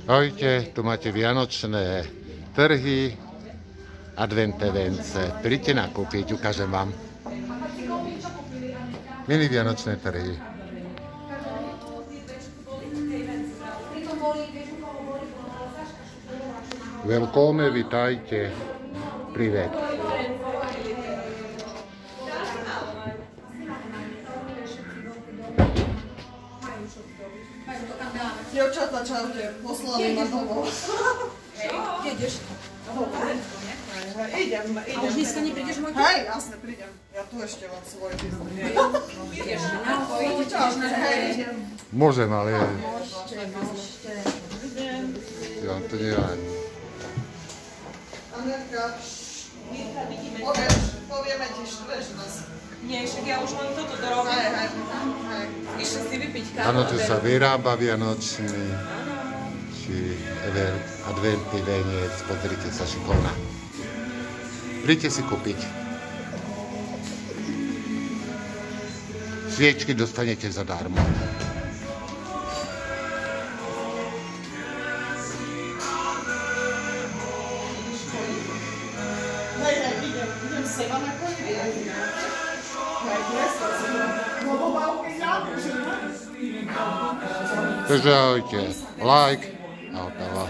Ahojte, tu máte vianočné trhy, adventné vence. Príďte nakúpiť, ukážem vám. Mini vianočné trhy. Welcome, vitajte. Privet. Dievčatá, čaute, poslali ma domov. Kde ideš? Idem. A už dneska neprídeš môj? Hej, jasne, prídem. Ja tu ešte mám svoj biznes. Môžem, ale... Môžete. Ja vám to neviem. Anetka, povieme ti, štveš nás. Nie, však ja už len toto dorobím. Hej. Išli si vypiť kávu. Áno, tu sa vyrába vianočný, či adventný veniec, pozrite sa, šikovná. Príďte si kúpiť. Sviečky dostanete zadarmo. Idem seba na koniec. Takže ahojte, like a otáva.